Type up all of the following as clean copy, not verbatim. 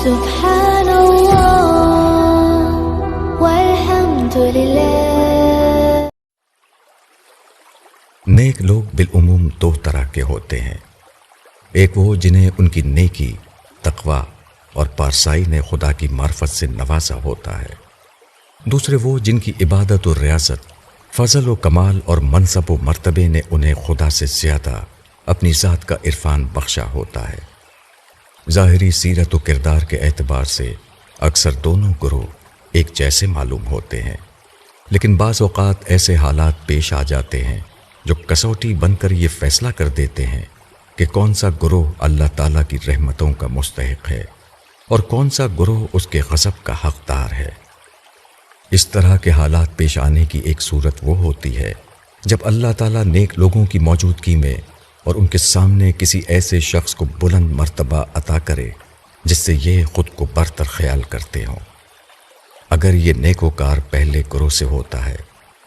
سبحان اللہ والحمد للہ۔ نیک لوگ بالعموم دو طرح کے ہوتے ہیں، ایک وہ جنہیں ان کی نیکی، تقوی اور پارسائی نے خدا کی معرفت سے نوازا ہوتا ہے، دوسرے وہ جن کی عبادت و ریاست، فضل و کمال اور منصب و مرتبے نے انہیں خدا سے زیادہ اپنی ذات کا عرفان بخشا ہوتا ہے۔ ظاہری سیرت و کردار کے اعتبار سے اکثر دونوں گروہ ایک جیسے معلوم ہوتے ہیں، لیکن بعض اوقات ایسے حالات پیش آ جاتے ہیں جو کسوٹی بن کر یہ فیصلہ کر دیتے ہیں کہ کون سا گروہ اللہ تعالیٰ کی رحمتوں کا مستحق ہے اور کون سا گروہ اس کے غضب کا حقدار ہے۔ اس طرح کے حالات پیش آنے کی ایک صورت وہ ہوتی ہے جب اللہ تعالیٰ نیک لوگوں کی موجودگی میں اور ان کے سامنے کسی ایسے شخص کو بلند مرتبہ عطا کرے جس سے یہ خود کو برتر خیال کرتے ہوں۔ اگر یہ نیکوکار پہلے گروہ سے ہوتا ہے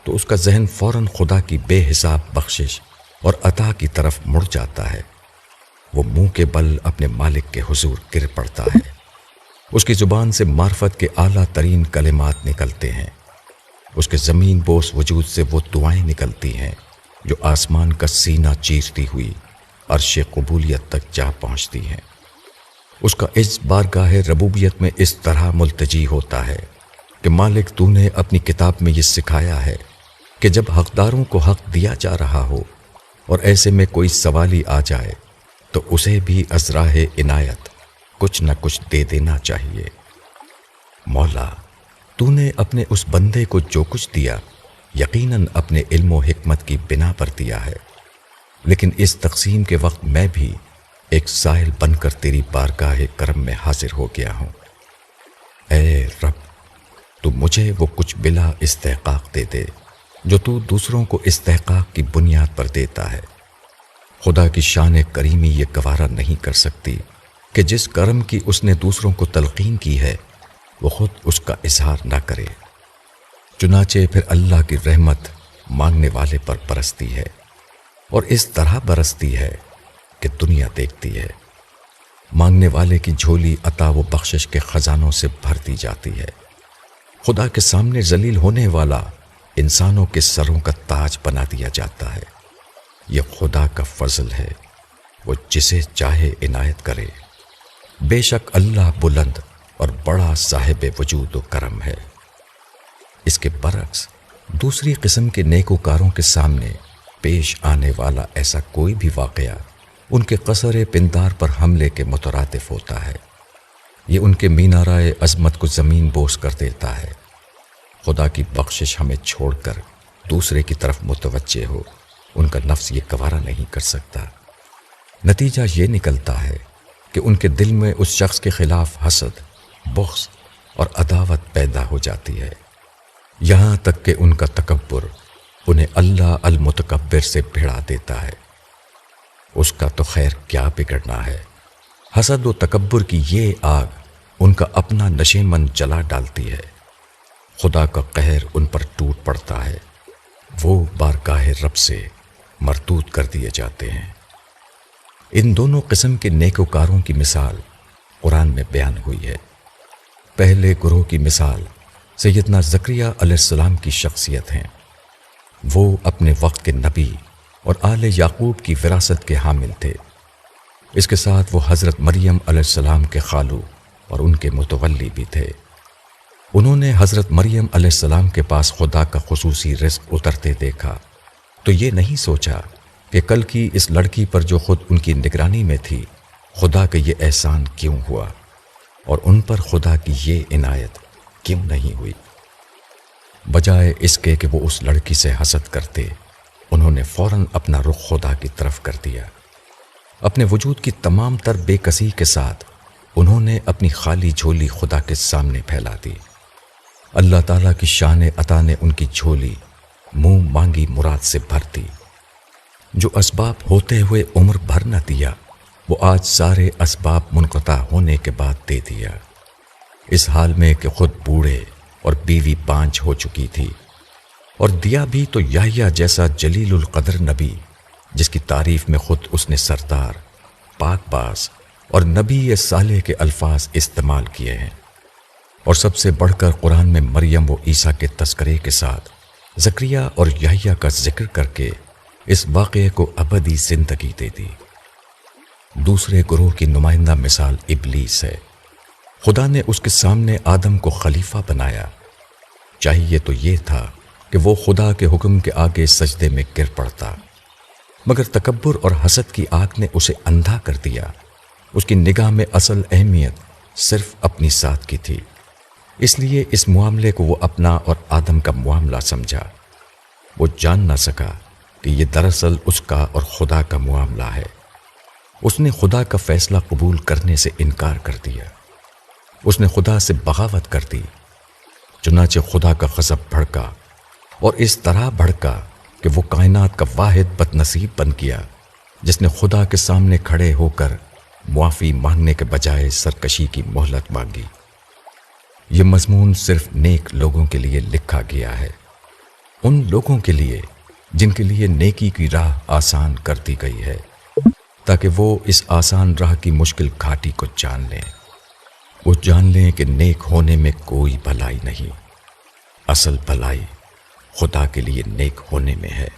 تو اس کا ذہن فوراً خدا کی بے حساب بخشش اور عطا کی طرف مڑ جاتا ہے۔ وہ منہ کے بل اپنے مالک کے حضور گر پڑتا ہے، اس کی زبان سے معرفت کے اعلیٰ ترین کلمات نکلتے ہیں، اس کے زمین بوس وجود سے وہ دعائیں نکلتی ہیں جو آسمان کا سینہ چیرتی ہوئی عرش قبولیت تک جا پہنچتی ہیں۔ اس کا عز بارگاہ ربوبیت میں اس طرح ملتجی ہوتا ہے کہ مالک تو نے اپنی کتاب میں یہ سکھایا ہے کہ جب حقداروں کو حق دیا جا رہا ہو اور ایسے میں کوئی سوالی آ جائے تو اسے بھی از راہ عنایت کچھ نہ کچھ دے دینا چاہیے۔ مولا، تو نے اپنے اس بندے کو جو کچھ دیا یقیناً اپنے علم و حکمت کی بنا پر دیا ہے، لیکن اس تقسیم کے وقت میں بھی ایک سائل بن کر تیری بارگاہ کرم میں حاضر ہو گیا ہوں۔ اے رب، تو مجھے وہ کچھ بلا استحقاق دے دے جو تو دوسروں کو استحقاق کی بنیاد پر دیتا ہے۔ خدا کی شان کریمی یہ گوارا نہیں کر سکتی کہ جس کرم کی اس نے دوسروں کو تلقین کی ہے وہ خود اس کا اظہار نہ کرے۔ چنانچہ پھر اللہ کی رحمت مانگنے والے پر برستی ہے، اور اس طرح برستی ہے کہ دنیا دیکھتی ہے۔ مانگنے والے کی جھولی عطا و بخشش کے خزانوں سے بھر دی جاتی ہے۔ خدا کے سامنے ذلیل ہونے والا انسانوں کے سروں کا تاج بنا دیا جاتا ہے۔ یہ خدا کا فضل ہے، وہ جسے چاہے عنایت کرے۔ بے شک اللہ بلند اور بڑا صاحب وجود و کرم ہے۔ اس کے برعکس دوسری قسم کے نیکوکاروں کے سامنے پیش آنے والا ایسا کوئی بھی واقعہ ان کے قصر پندار پر حملے کے مترادف ہوتا ہے۔ یہ ان کے مینارۂ عظمت کو زمین بوس کر دیتا ہے۔ خدا کی بخشش ہمیں چھوڑ کر دوسرے کی طرف متوجہ ہو، ان کا نفس یہ گوارا نہیں کر سکتا۔ نتیجہ یہ نکلتا ہے کہ ان کے دل میں اس شخص کے خلاف حسد، بغض اور عداوت پیدا ہو جاتی ہے، یہاں تک کہ ان کا تکبر انہیں اللہ المتکبر سے بھڑا دیتا ہے۔ اس کا تو خیر کیا بگڑنا ہے، حسد و تکبر کی یہ آگ ان کا اپنا نشیمن جلا ڈالتی ہے۔ خدا کا قہر ان پر ٹوٹ پڑتا ہے، وہ بارگاہ رب سے مردود کر دیے جاتے ہیں۔ ان دونوں قسم کے نیکوکاروں کی مثال قرآن میں بیان ہوئی ہے۔ پہلے گروہ کی مثال سیدنا زکریا علیہ السلام کی شخصیت ہیں۔ وہ اپنے وقت کے نبی اور آل یعقوب کی وراثت کے حامل تھے۔ اس کے ساتھ وہ حضرت مریم علیہ السلام کے خالو اور ان کے متولی بھی تھے۔ انہوں نے حضرت مریم علیہ السلام کے پاس خدا کا خصوصی رزق اترتے دیکھا تو یہ نہیں سوچا کہ کل کی اس لڑکی پر جو خود ان کی نگرانی میں تھی خدا کا یہ احسان کیوں ہوا، اور ان پر خدا کی یہ عنایت کیوں نہیں ہوئی۔ بجائے اس کے کہ وہ اس لڑکی سے حسد کرتے، انہوں نے فوراً اپنا رخ خدا کی طرف کر دیا۔ اپنے وجود کی تمام تر بے کسی کے ساتھ انہوں نے اپنی خالی جھولی خدا کے سامنے پھیلا دی۔ اللہ تعالیٰ کی شان عطا نے ان کی جھولی منہ مانگی مراد سے بھر دی۔ جو اسباب ہوتے ہوئے عمر بھر نہ دیا، وہ آج سارے اسباب منقطع ہونے کے بعد دے دیا، اس حال میں کہ خود بوڑھے اور بیوی پانچ ہو چکی تھی، اور دیا بھی تو یحییٰ جیسا جلیل القدر نبی جس کی تعریف میں خود اس نے سردار، پاک باز اور نبی صالح کے الفاظ استعمال کیے ہیں، اور سب سے بڑھ کر قرآن میں مریم و عیسیٰ کے تذکرے کے ساتھ زکریا اور یحییٰ کا ذکر کر کے اس واقعے کو ابدی زندگی دے دی۔ دوسرے گروہ کی نمائندہ مثال ابلیس ہے۔ خدا نے اس کے سامنے آدم کو خلیفہ بنایا۔ چاہیے تو یہ تھا کہ وہ خدا کے حکم کے آگے سجدے میں گر پڑتا، مگر تکبر اور حسد کی آگ نے اسے اندھا کر دیا۔ اس کی نگاہ میں اصل اہمیت صرف اپنی ذات کی تھی، اس لیے اس معاملے کو وہ اپنا اور آدم کا معاملہ سمجھا۔ وہ جان نہ سکا کہ یہ دراصل اس کا اور خدا کا معاملہ ہے۔ اس نے خدا کا فیصلہ قبول کرنے سے انکار کر دیا۔ اس نے خدا سے بغاوت کر دی، چنانچہ خدا کا غضب بھڑکا، اور اس طرح بھڑکا کہ وہ کائنات کا واحد بد نصیب بن گیا جس نے خدا کے سامنے کھڑے ہو کر معافی مانگنے کے بجائے سرکشی کی مہلت مانگی۔ یہ مضمون صرف نیک لوگوں کے لیے لکھا گیا ہے، ان لوگوں کے لیے جن کے لیے نیکی کی راہ آسان کر دی گئی ہے، تاکہ وہ اس آسان راہ کی مشکل گھاٹی کو جان لیں۔ وہ جان لیں کہ نیک ہونے میں کوئی بھلائی نہیں، اصل بھلائی خدا کے لیے نیک ہونے میں ہے۔